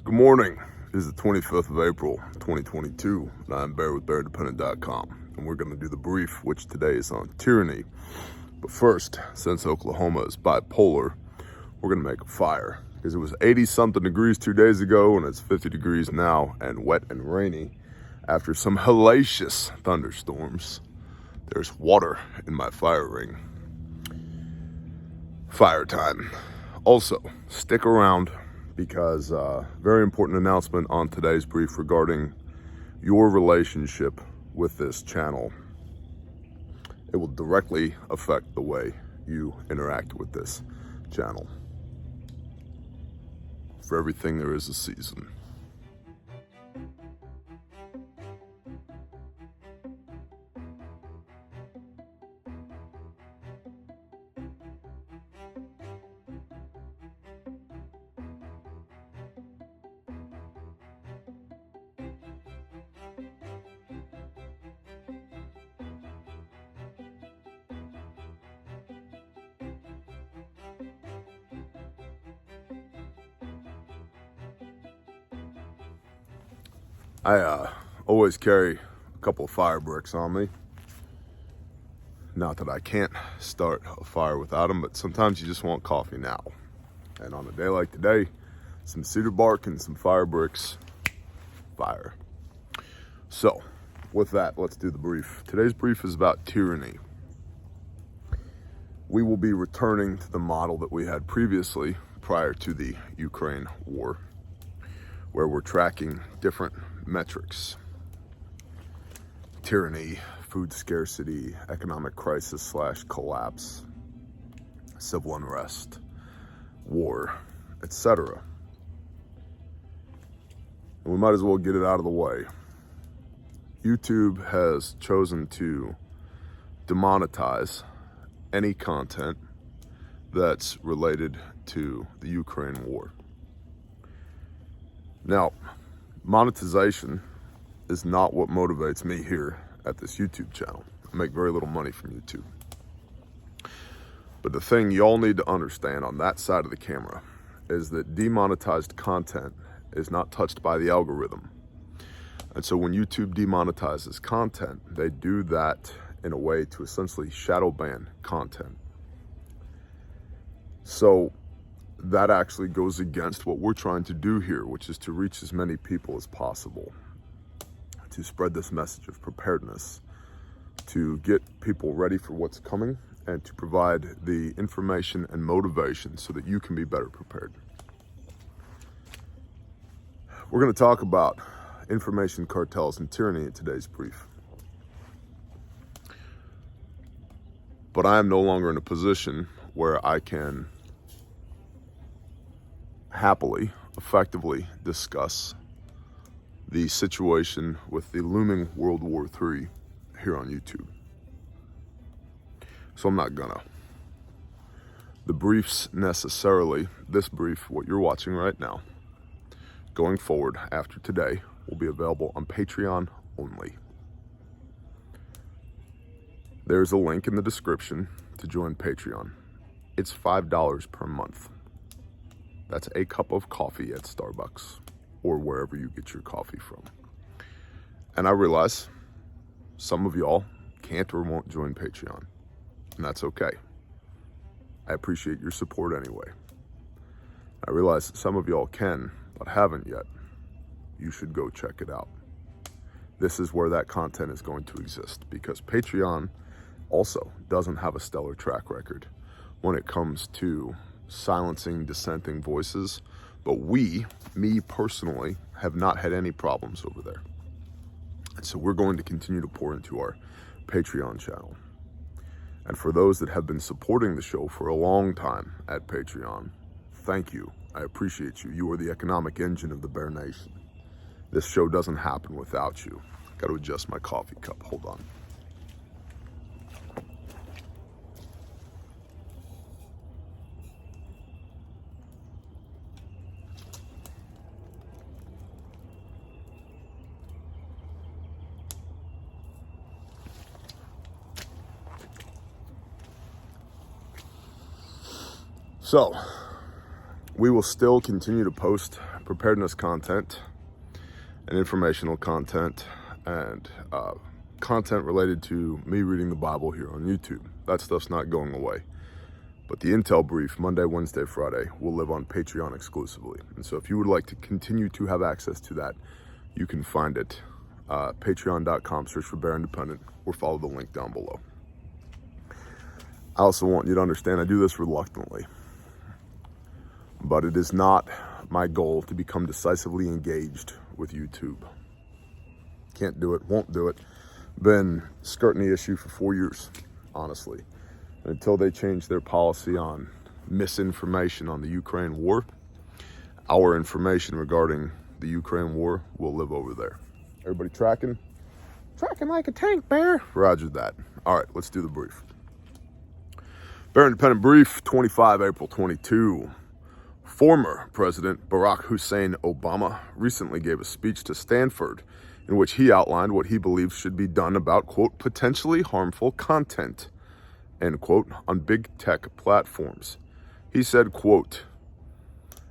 Good morning. It is the 25th of April, 2022, and I'm Bear with BearDependent.com, and we're going to do the brief, which today is on tyranny. But first, since Oklahoma is bipolar, we're going to make a fire, because it was 80-something degrees 2 days ago, and it's 50 degrees now, and wet and rainy. After some hellacious thunderstorms, there's water in my fire ring. Fire time. Also, stick around, because very important announcement on today's brief regarding your relationship with this channel. It will directly affect the way you interact with this channel. For everything there is a season. I always carry a couple of fire bricks on me. Not that I can't start a fire without them, but sometimes you just want coffee now. And on a day like today, some cedar bark and some fire bricks, fire. So, with that, let's do the brief. Today's brief is about tyranny. We will be returning to the model that we had previously prior to the Ukraine war, where we're tracking different metrics: tyranny, food scarcity, economic crisis / collapse, civil unrest, war, etc. And we might as well get it out of the way. YouTube has chosen to demonetize any content that's related to the Ukraine war. Now, monetization is not what motivates me here at this YouTube channel. I make very little money from YouTube. But the thing y'all need to understand on that side of the camera is that demonetized content is not touched by the algorithm. And so when YouTube demonetizes content, they do that in a way to essentially shadow ban content. So that actually goes against what we're trying to do here, which is to reach as many people as possible, to spread this message of preparedness, to get people ready for what's coming, and to provide the information and motivation so that you can be better prepared. We're going to talk about information cartels and tyranny in today's brief. But I am no longer in a position where I can happily, effectively discuss the situation with the looming World War III here on YouTube. So I'm not gonna. The briefs necessarily, this brief, what you're watching right now, going forward after today, will be available on Patreon only. There's a link in the description to join Patreon. It's $5 per month. That's a cup of coffee at Starbucks or wherever you get your coffee from. And I realize some of y'all can't or won't join Patreon, and that's okay. I appreciate your support anyway. I realize some of y'all can, but haven't yet. You should go check it out. This is where that content is going to exist, because Patreon also doesn't have a stellar track record when it comes to silencing dissenting voices, but me personally, have not had any problems over there. And so we're going to continue to pour into our Patreon channel. And for those that have been supporting the show for a long time at Patreon, thank you. I appreciate you. You are the economic engine of the Bear Nation. This show doesn't happen without you. Got to adjust my coffee cup. Hold on. So, We will still continue to post preparedness content and informational content and content related to me reading the Bible here on YouTube. That stuff's not going away. But the Intel Brief, Monday, Wednesday, Friday, will live on Patreon exclusively. And so if you would like to continue to have access to that, you can find it. Patreon.com, search for Bear Independent, or follow the link down below. I also want you to understand I do this reluctantly. But it is not my goal to become decisively engaged with YouTube. Can't do it, won't do it. Been skirting the issue for 4 years, honestly. And until they change their policy on misinformation on the Ukraine war, our information regarding the Ukraine war will live over there. Everybody tracking? Tracking like a tank, Bear. Roger that. All right, let's do the brief. Bear Independent Brief, 25 April 22. Former President Barack Hussein Obama recently gave a speech to Stanford in which he outlined what he believes should be done about, quote, potentially harmful content, end quote, on big tech platforms. He said, quote,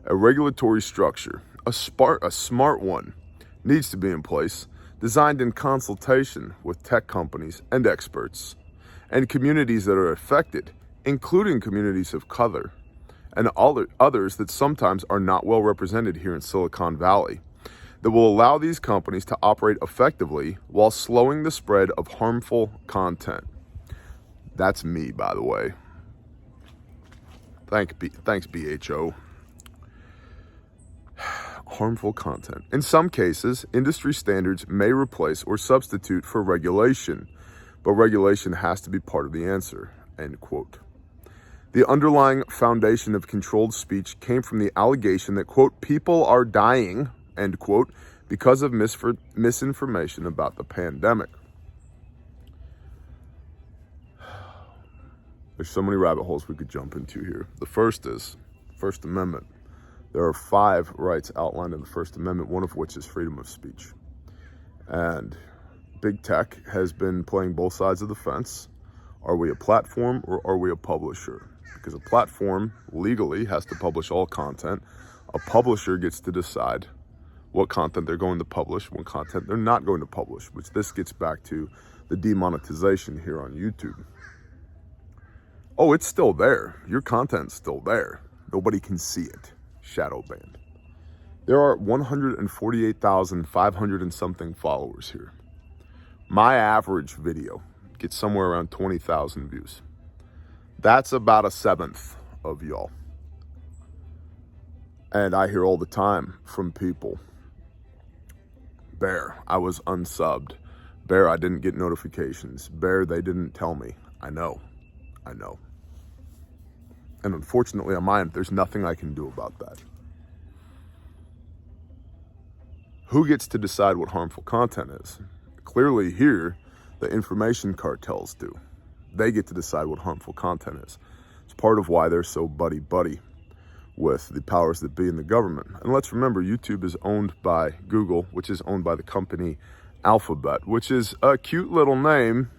a regulatory structure, a smart one, needs to be in place, designed in consultation with tech companies and experts, and communities that are affected, including communities of color, and others that sometimes are not well represented here in Silicon Valley, that will allow these companies to operate effectively while slowing the spread of harmful content. That's me, by the way. Thanks, BHO. Harmful content. In some cases, industry standards may replace or substitute for regulation, but regulation has to be part of the answer, end quote. The underlying foundation of controlled speech came from the allegation that, quote, people are dying, end quote, because of misinformation about the pandemic. There's so many rabbit holes we could jump into here. The first is First Amendment. There are 5 rights outlined in the First Amendment, one of which is freedom of speech. And big tech has been playing both sides of the fence. Are we a platform or are we a publisher? Because a platform legally has to publish all content. A publisher gets to decide what content they're going to publish, what content they're not going to publish, which this gets back to the demonetization here on YouTube. Oh, it's still there. Your content's still there. Nobody can see it. Shadow banned. There are 148,500 and something followers here. My average video gets somewhere around 20,000 views. That's about a 1/7 of y'all. And I hear all the time from people, Bear, I was unsubbed. Bear, I didn't get notifications. Bear, they didn't tell me. I know. And unfortunately on my end, there's nothing I can do about that. Who gets to decide what harmful content is? Clearly here, the information cartels do. They get to decide what harmful content is. It's part of why they're so buddy-buddy with the powers that be in the government. And let's remember, YouTube is owned by Google, which is owned by the company Alphabet, which is a cute little name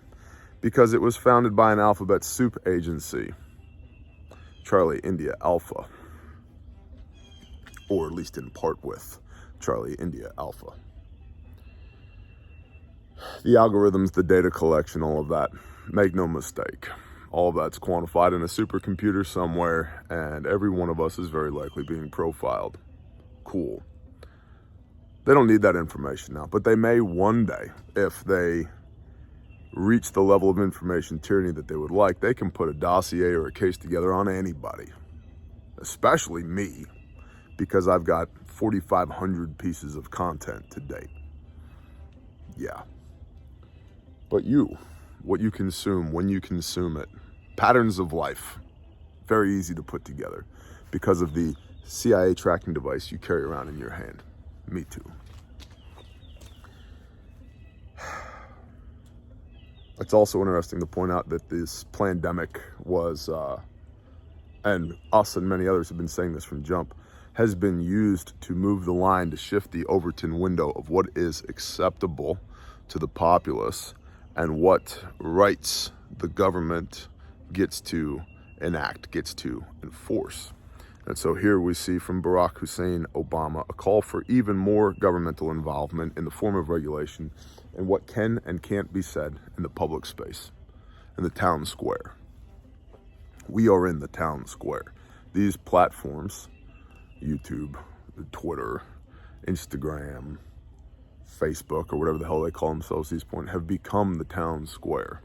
because it was founded by an alphabet soup agency, Charlie India Alpha, or at least in part with Charlie India Alpha. The algorithms, the data collection, all of that, make no mistake. All of that's quantified in a supercomputer somewhere, and every one of us is very likely being profiled. Cool. They don't need that information now, but they may one day, if they reach the level of information tyranny that they would like, they can put a dossier or a case together on anybody, especially me, because I've got 4,500 pieces of content to date. Yeah. But what you consume, when you consume it, patterns of life, very easy to put together because of the CIA tracking device you carry around in your hand. Me too. It's also interesting to point out that this pandemic was, and us and many others have been saying this from jump, has been used to move the line, to shift the Overton window of what is acceptable to the populace and what rights the government gets to enact, gets to enforce. And so here we see from Barack Hussein Obama a call for even more governmental involvement in the form of regulation in what can and can't be said in the public space, in the town square. We are in the town square. These platforms, YouTube, Twitter, Instagram, Facebook, or whatever the hell they call themselves at this point, have become the town square.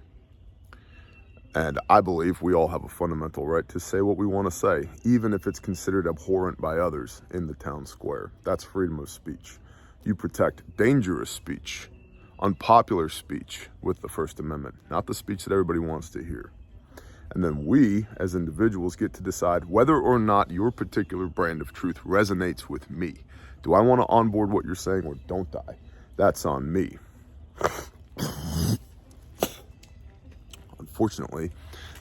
And I believe we all have a fundamental right to say what we want to say, even if it's considered abhorrent by others in the town square. That's freedom of speech. You protect dangerous speech, unpopular speech with the First Amendment, not the speech that everybody wants to hear. And then we, as individuals, get to decide whether or not your particular brand of truth resonates with me. Do I want to onboard what you're saying or don't I? That's on me. Unfortunately,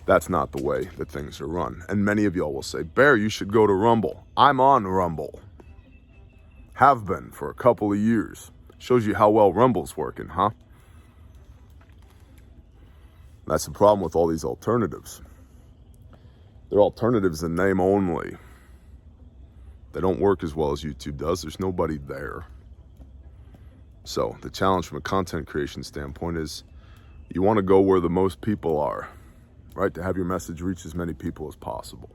that's not the way that things are run. And many of y'all will say, Bear, you should go to Rumble. I'm on Rumble. Have been for a couple of years. Shows you how well Rumble's working, huh? That's the problem with all these alternatives. They're alternatives in name only. They don't work as well as YouTube does. There's nobody there. So the challenge from a content creation standpoint is you want to go where the most people are, right? To have your message reach as many people as possible.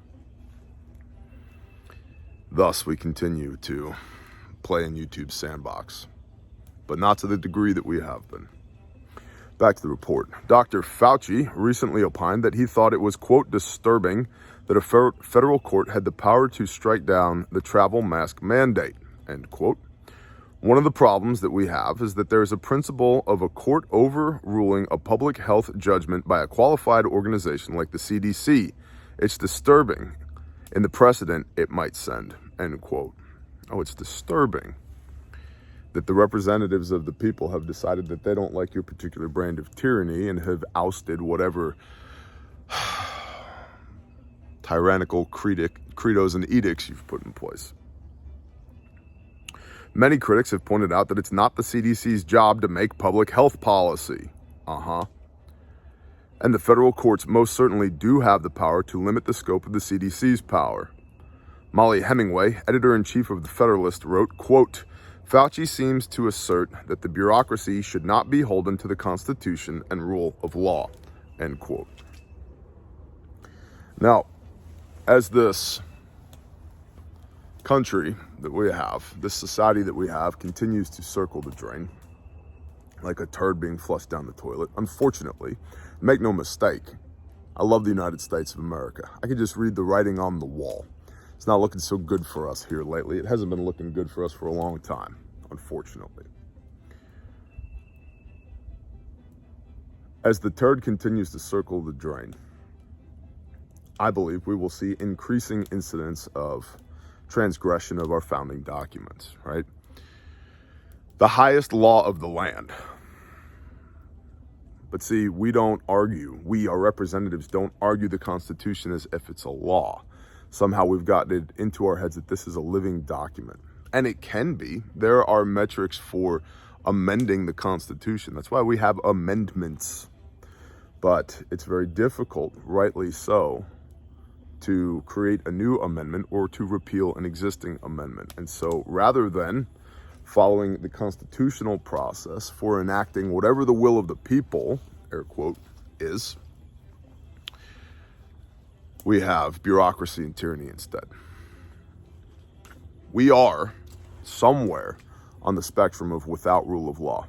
Thus, we continue to play in YouTube's sandbox, but not to the degree that we have been. Back to the report. Dr. Fauci recently opined that he thought it was, quote, disturbing that a federal court had the power to strike down the travel mask mandate, end quote. One of the problems that we have is that there is a principle of a court overruling a public health judgment by a qualified organization like the CDC. It's disturbing in the precedent it might send, end quote. Oh, it's disturbing that the representatives of the people have decided that they don't like your particular brand of tyranny and have ousted whatever tyrannical credos and edicts you've put in place. Many critics have pointed out that it's not the CDC's job to make public health policy. And the federal courts most certainly do have the power to limit the scope of the CDC's power. Molly Hemingway, editor-in-chief of The Federalist, wrote, quote, Fauci seems to assert that the bureaucracy should not be beholden to the Constitution and rule of law, end quote. Now, as this country that we have, this society that we have, continues to circle the drain like a turd being flushed down the toilet, unfortunately, make no mistake, I love the United States of America. I can just read the writing on the wall. It's not looking so good for us here lately. It hasn't been looking good for us for a long time, unfortunately. As the turd continues to circle the drain, I believe we will see increasing incidents of transgression of our founding documents, right? The highest law of the land. But see, we don't argue. We, our representatives, don't argue the Constitution as if it's a law. Somehow we've gotten it into our heads that this is a living document. And it can be. There are metrics for amending the Constitution. That's why we have amendments. But it's very difficult, rightly so, to create a new amendment or to repeal an existing amendment. And so rather than following the constitutional process for enacting whatever the will of the people, air quote, is, we have bureaucracy and tyranny instead. We are somewhere on the spectrum of without rule of law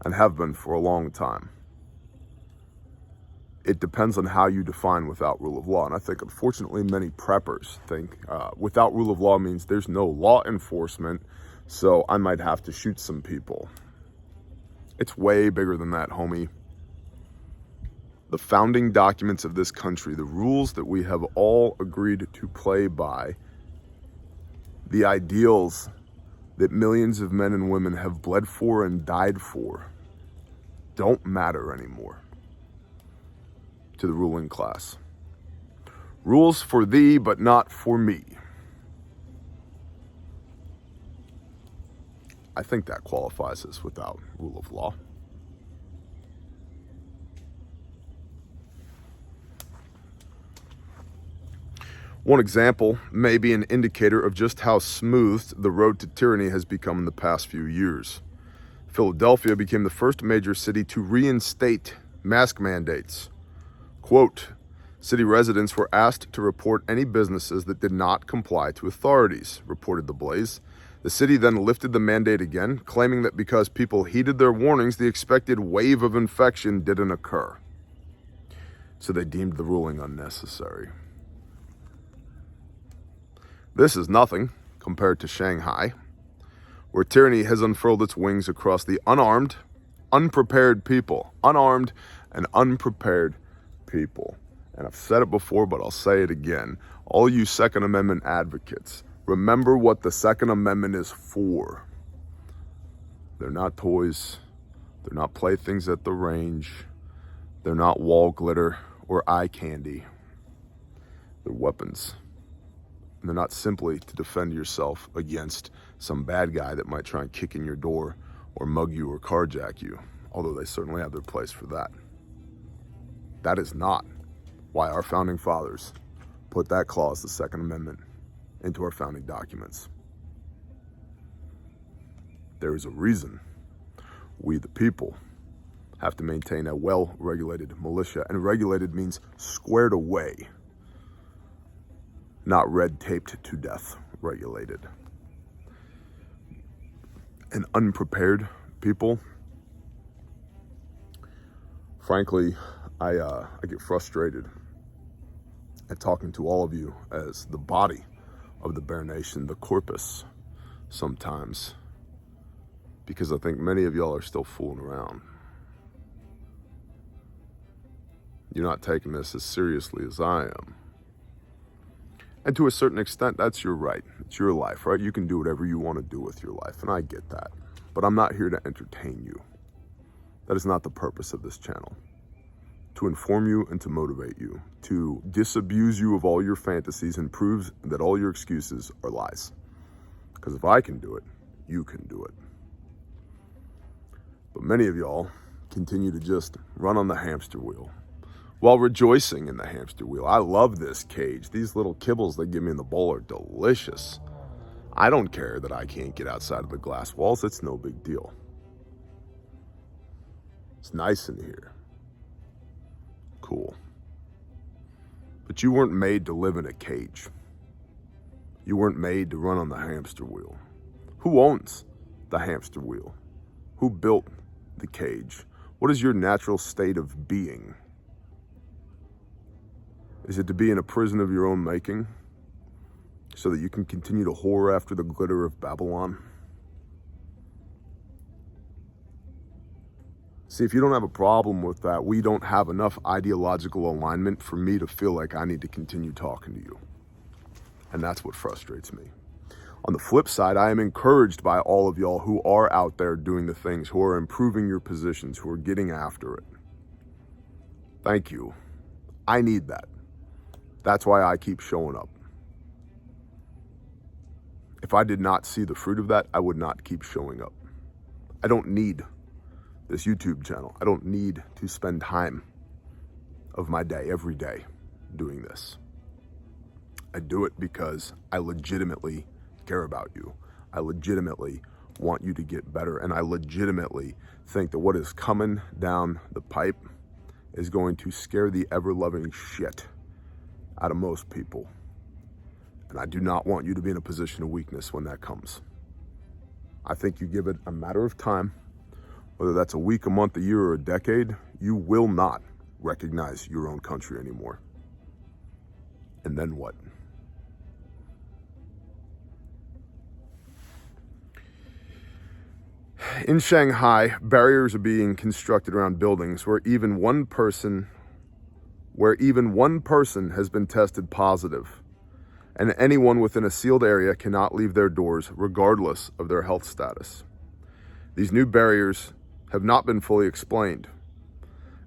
and have been for a long time. It depends on how you define without rule of law. And I think, unfortunately, many preppers think without rule of law means there's no law enforcement, so I might have to shoot some people. It's way bigger than that, homie. The founding documents of this country, the rules that we have all agreed to play by, the ideals that millions of men and women have bled for and died for, don't matter anymore to the ruling class. Rules for thee, but not for me. I think that qualifies as without rule of law. One example may be an indicator of just how smooth the road to tyranny has become in the past few years. Philadelphia became the first major city to reinstate mask mandates. Quote, city residents were asked to report any businesses that did not comply to authorities, reported the Blaze. The city then lifted the mandate again, claiming that because people heeded their warnings, the expected wave of infection didn't occur. So they deemed the ruling unnecessary. This is nothing compared to Shanghai, where tyranny has unfurled its wings across the unarmed, unprepared people. Unarmed and unprepared people. And I've said it before, but I'll say it again. All you Second Amendment advocates, remember what the Second Amendment is for. They're not toys. They're not playthings at the range. They're not wall glitter or eye candy. They're weapons. And they're not simply to defend yourself against some bad guy that might try and kick in your door or mug you or carjack you, although they certainly have their place for that. That is not why our founding fathers put that clause, the Second Amendment, into our founding documents. There is a reason we, the people, have to maintain a well-regulated militia, and regulated means squared away, not red-taped to death regulated. And unprepared people, frankly, I get frustrated at talking to all of you as the body of the Bear Nation, the corpus, sometimes, because I think many of y'all are still fooling around. You're not taking this as seriously as I am. And to a certain extent, that's your right. It's your life, right? You can do whatever you want to do with your life, and I get that. But I'm not here to entertain you. That is not the purpose of this channel. To inform you and to motivate you, to disabuse you of all your fantasies and prove that all your excuses are lies. Because if I can do it, you can do it. But many of y'all continue to just run on the hamster wheel while rejoicing in the hamster wheel. I love this cage. These little kibbles they give me in the bowl are delicious. I don't care that I can't get outside of the glass walls. It's no big deal. It's nice in here. Cool. But you weren't made to live in a cage. You weren't made to run on the hamster wheel. Who owns the hamster wheel? Who built the cage? What is your natural state of being? Is it to be in a prison of your own making so that you can continue to whore after the glitter of Babylon? See, if you don't have a problem with that, we don't have enough ideological alignment for me to feel like I need to continue talking to you. And that's what frustrates me. On the flip side, I am encouraged by all of y'all who are out there doing the things, who are improving your positions, who are getting after it. Thank you. I need that. That's why I keep showing up. If I did not see the fruit of that, I would not keep showing up. I don't need this YouTube channel. I don't need to spend time of my day every day doing this. I do it because I legitimately care about you. I legitimately want you to get better, and I legitimately think that what is coming down the pipe is going to scare the ever-loving shit out of most people. And I do not want you to be in a position of weakness when that comes. I think you give it a matter of time, whether that's a week, a month, a year, or a decade, you will not recognize your own country anymore. And then what? In Shanghai, barriers are being constructed around buildings where even one person has been tested positive, and anyone within a sealed area cannot leave their doors regardless of their health status. These new barriers have not been fully explained.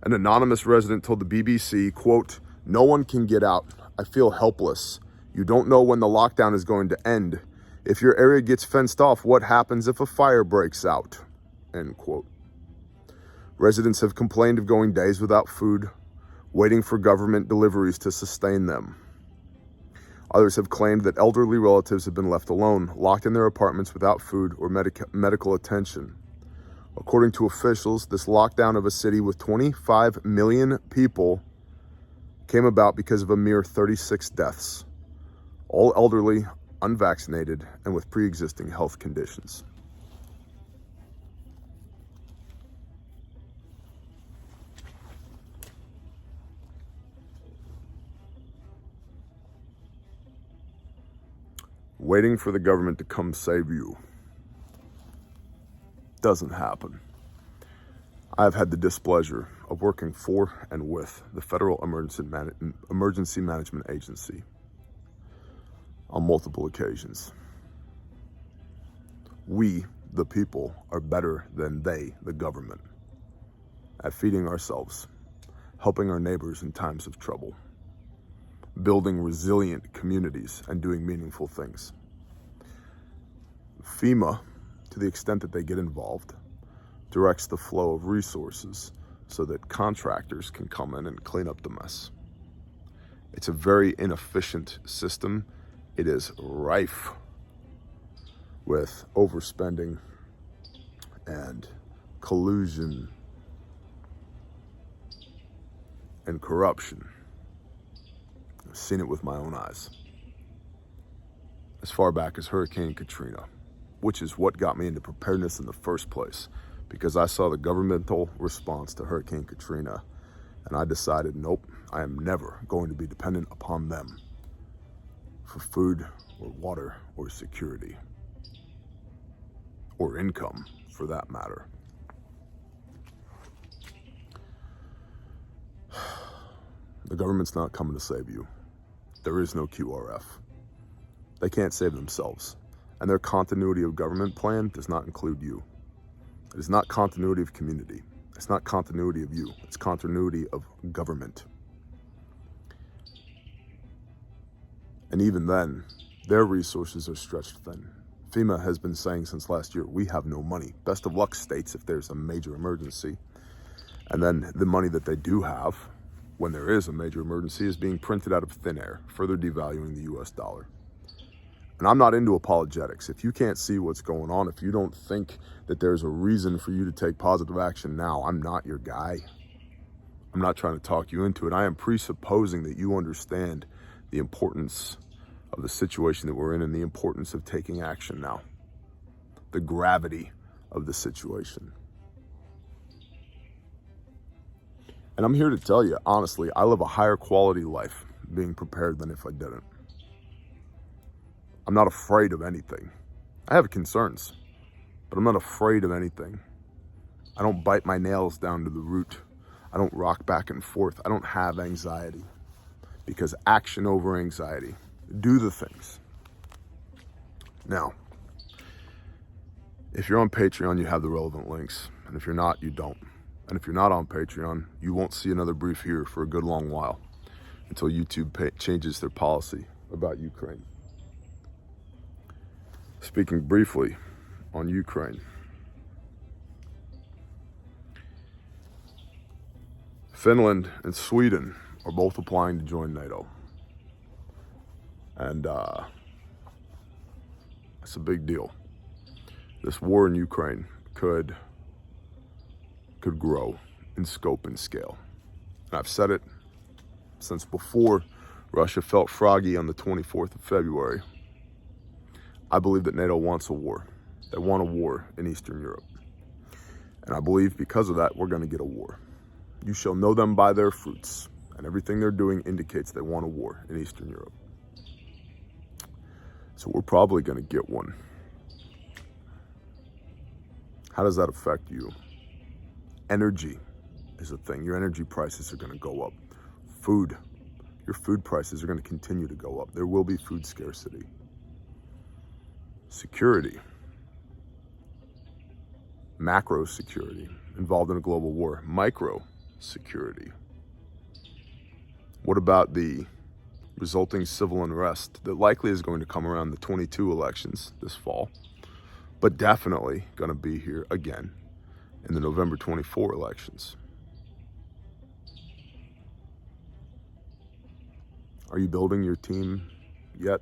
An anonymous resident told the BBC, quote, "No one can get out. I feel helpless. You don't know when the lockdown is going to end. If your area gets fenced off, what happens if a fire breaks out?" End quote. Residents have complained of going days without food, waiting for government deliveries to sustain them. Others have claimed that elderly relatives have been left alone, locked in their apartments without food or medical attention. According to officials, this lockdown of a city with 25 million people came about because of a mere 36 deaths, all elderly, unvaccinated, and with pre-existing health conditions. Waiting for the government to come save you doesn't happen. I've had the displeasure of working for and with the Federal Emergency Management Agency on multiple occasions. We, the people, are better than they, the government, at feeding ourselves, helping our neighbors in times of trouble, building resilient communities, and doing meaningful things. FEMA, to the extent that they get involved, directs the flow of resources so that contractors can come in and clean up the mess. It's a very inefficient system. It is rife with overspending and collusion and corruption. I've seen it with my own eyes. As far back as Hurricane Katrina, which is what got me into preparedness in the first place, because I saw the governmental response to Hurricane Katrina, and I decided, nope, I am never going to be dependent upon them for food or water or security, or income for that matter. The government's not coming to save you. There is no QRF. They can't save themselves. And their continuity of government plan does not include you. It is not continuity of community. It's not continuity of you. It's continuity of government. And even then, their resources are stretched thin. FEMA has been saying since last year, we have no money. Best of luck, states, if there's a major emergency. And then the money that they do have, when there is a major emergency, is being printed out of thin air, further devaluing the US dollar. And I'm not into apologetics. If you can't see what's going on, if you don't think that there's a reason for you to take positive action now, I'm not your guy. I'm not trying to talk you into it. I am presupposing that you understand the importance of the situation that we're in and the importance of taking action now. The gravity of the situation. And I'm here to tell you, honestly, I live a higher quality life being prepared than if I didn't. I'm not afraid of anything. I have concerns, but I'm not afraid of anything. I don't bite my nails down to the root. I don't rock back and forth. I don't have anxiety, because action over anxiety. Do the things. Now, if you're on Patreon, you have the relevant links. And if you're not, you don't. And if you're not on Patreon, you won't see another brief here for a good long while until YouTube changes their policy about Ukraine. Speaking briefly on Ukraine, Finland and Sweden are both applying to join NATO. And that's a big deal. This war in Ukraine could grow in scope and scale. And I've said it since before Russia felt froggy on the 24th of February. I believe that NATO wants a war. They want a war in Eastern Europe. And I believe because of that, we're going to get a war. You shall know them by their fruits. And everything they're doing indicates they want a war in Eastern Europe. So we're probably going to get one. How does that affect you? Energy is a thing. Your energy prices are going to go up. Food. Your food prices are going to continue to go up. There will be food scarcity. Security, macro security involved in a global war, micro security. What about the resulting civil unrest that likely is going to come around the 22 elections this fall, but definitely going to be here again in the November 24 elections? Are you building your team yet.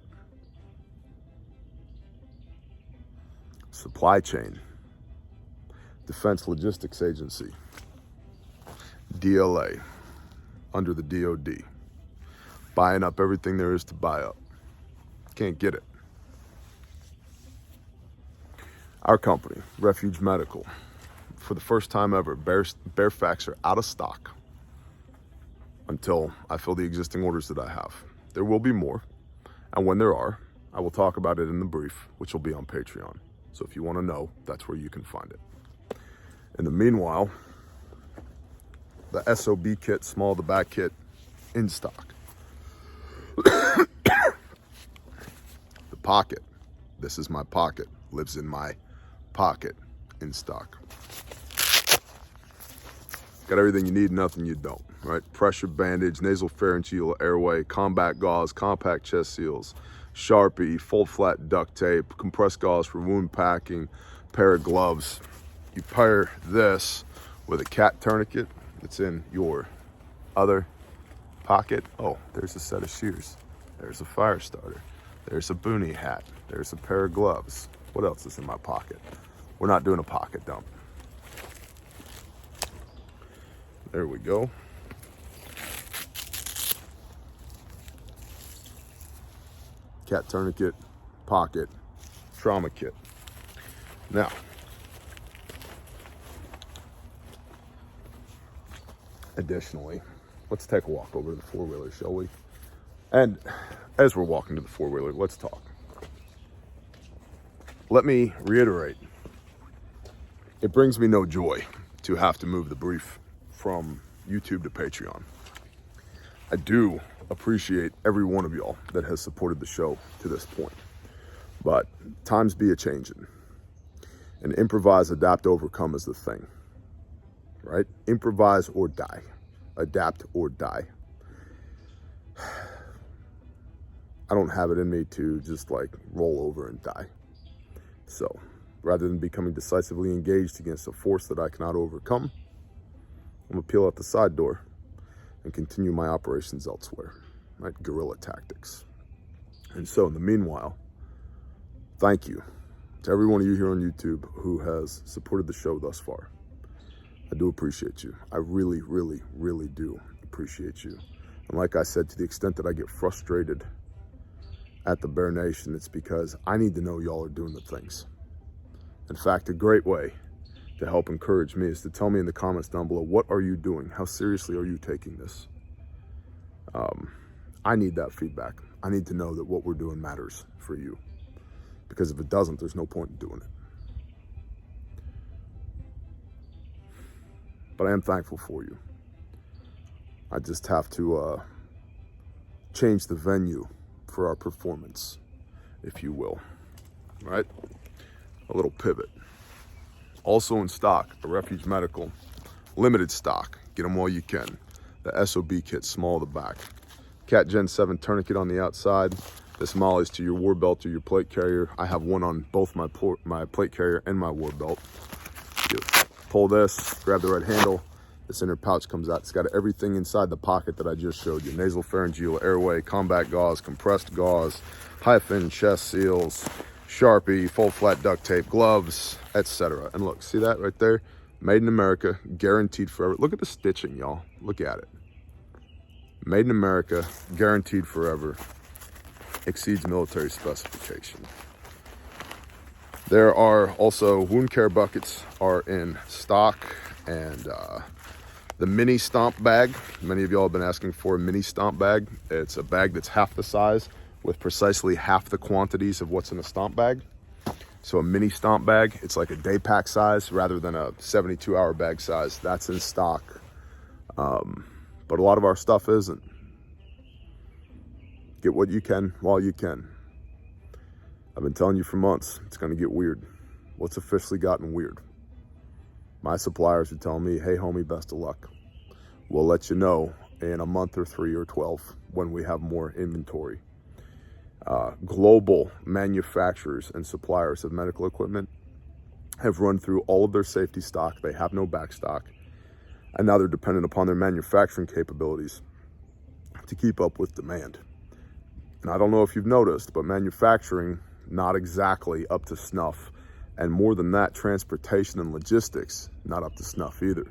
Supply chain, Defense Logistics Agency, DLA, under the DOD, buying up everything there is to buy up. Can't get it. Our company, Refuge Medical, for the first time ever, bare facts are out of stock until I fill the existing orders that I have. There will be more, and when there are, I will talk about it in the brief, which will be on Patreon. So if you want to know, that's where you can find it. In the meanwhile, the Sob Kit, small the back kit, in stock. The pocket, this is my pocket, lives in my pocket, in stock. Got everything you need, nothing you don't, right? Pressure bandage, nasal pharyngeal airway, combat gauze, compact chest seals, Sharpie, fold flat duct tape, compressed gauze for wound packing, pair of gloves. You pair this with a cat tourniquet that's in your other pocket. Oh, there's a set of shears. There's a fire starter. There's a boonie hat. There's a pair of gloves. What else is in my pocket? We're not doing a pocket dump. There we go. Cat tourniquet, pocket, trauma kit. Now, additionally, let's take a walk over to the four-wheeler, shall we? And as we're walking to the four-wheeler, let's talk. Let me reiterate, it brings me no joy to have to move the brief from YouTube to Patreon. I do appreciate every one of y'all that has supported the show to this point. But times be a-changin'. And improvise, adapt, overcome is the thing. Right? Improvise or die. Adapt or die. I don't have it in me to just like roll over and die. So rather than becoming decisively engaged against a force that I cannot overcome, I'm gonna peel out the side door and continue my operations elsewhere, right? Guerrilla tactics. And so in the meanwhile, thank you to every one of you here on YouTube who has supported the show thus far. I do appreciate you. I really, really, really do appreciate you. And like I said, to the extent that I get frustrated at the Bear Nation, it's because I need to know y'all are doing the things. In fact, a great way to help encourage me is to tell me in the comments down below, what are you doing? How seriously are you taking this? I need that feedback. I need to know that what we're doing matters for you. Because if it doesn't, there's no point in doing it. But I am thankful for you. I just have to change the venue for our performance, if you will, right? A little pivot. Also in stock, a Refuge Medical, limited stock. Get them while you can. The Sob Kit, small of the back. Cat Gen 7 tourniquet on the outside. This mollies to your war belt or your plate carrier. I have one on both my plate carrier and my war belt. You pull this, grab the right handle. This inner pouch comes out. It's got everything inside the pocket that I just showed you. Nasal pharyngeal airway, combat gauze, compressed gauze, high-fin chest seals, Sharpie, fold flat duct tape, gloves, etc. And look, see that right there? Made in America, guaranteed forever. Look at the stitching, y'all. Look at it. Made in America, guaranteed forever, exceeds military specification. There are also wound care buckets are in stock, and the mini Stomp Bag. Many of y'all have been asking for a mini Stomp Bag. It's a bag that's half the size with precisely half the quantities of what's in a Stomp Bag. So a mini Stomp Bag, it's like a day pack size rather than a 72-hour bag size. That's in stock. But a lot of our stuff isn't. Get what you can while you can. I've been telling you for months, it's gonna get weird. What's officially gotten weird? My suppliers are telling me, hey homie, best of luck. We'll let you know in a month or 3 or 12 when we have more inventory. Global manufacturers and suppliers of medical equipment have run through all of their safety stock. They have no back stock. And now they're dependent upon their manufacturing capabilities to keep up with demand. And I don't know if you've noticed, but manufacturing, not exactly up to snuff. And more than that, transportation and logistics, not up to snuff either.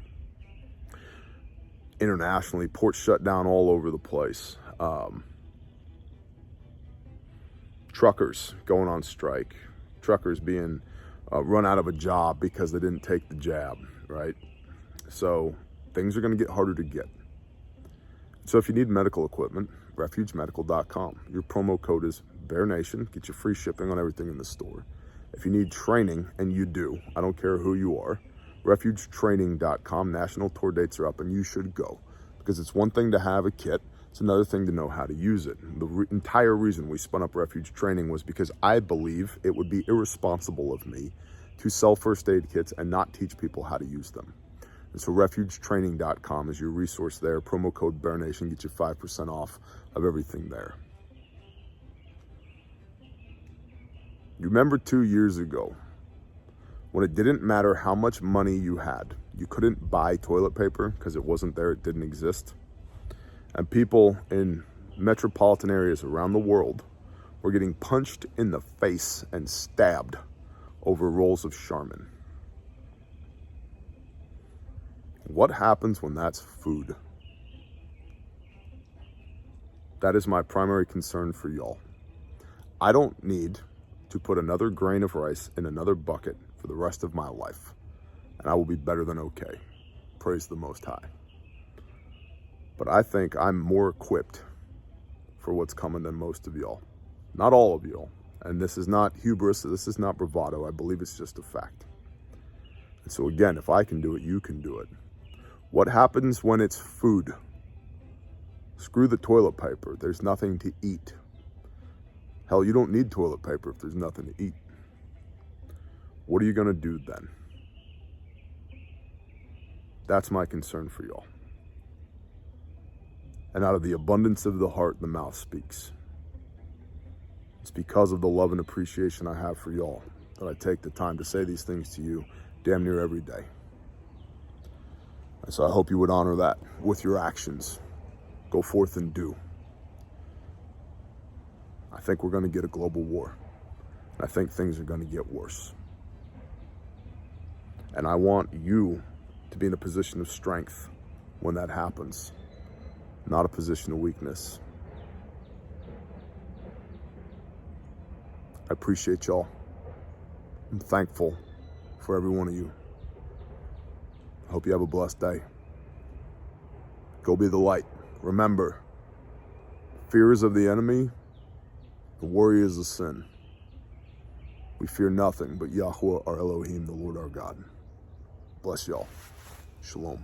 Internationally, ports shut down all over the place. Truckers going on strike. Truckers being run out of a job because they didn't take the jab, right? So things are going to get harder to get. So if you need medical equipment, refugemedical.com. Your promo code is BearNation. Get you free shipping on everything in the store. If you need training, and you do, I don't care who you are, refugetraining.com. National tour dates are up, and you should go. Because it's one thing to have a kit. It's another thing to know how to use it. The entire reason we spun up Refuge Training was because I believe it would be irresponsible of me to sell first aid kits and not teach people how to use them. And so refugetraining.com is your resource there. Promo code BearNation gets you 5% off of everything there. You remember 2 years ago when it didn't matter how much money you had, you couldn't buy toilet paper because it wasn't there, it didn't exist. And people in metropolitan areas around the world were getting punched in the face and stabbed over rolls of Charmin. What happens when that's food? That is my primary concern for y'all. I don't need to put another grain of rice in another bucket for the rest of my life, and I will be better than okay. Praise the Most High. But I think I'm more equipped for what's coming than most of y'all. Not all of y'all. And this is not hubris, this is not bravado. I believe it's just a fact. And so again, if I can do it, you can do it. What happens when it's food? Screw the toilet paper. There's nothing to eat. Hell, you don't need toilet paper if there's nothing to eat. What are you going to do then? That's my concern for y'all. And out of the abundance of the heart, the mouth speaks. It's because of the love and appreciation I have for y'all that I take the time to say these things to you damn near every day. And so I hope you would honor that with your actions. Go forth and do. I think we're going to get a global war. And I think things are going to get worse. And I want you to be in a position of strength when that happens, not a position of weakness. I appreciate y'all. I'm thankful for every one of you. I hope you have a blessed day. Go be the light. Remember, fear is of the enemy, the worry is a sin. We fear nothing but Yahweh our Elohim, the Lord our God. Bless y'all. Shalom.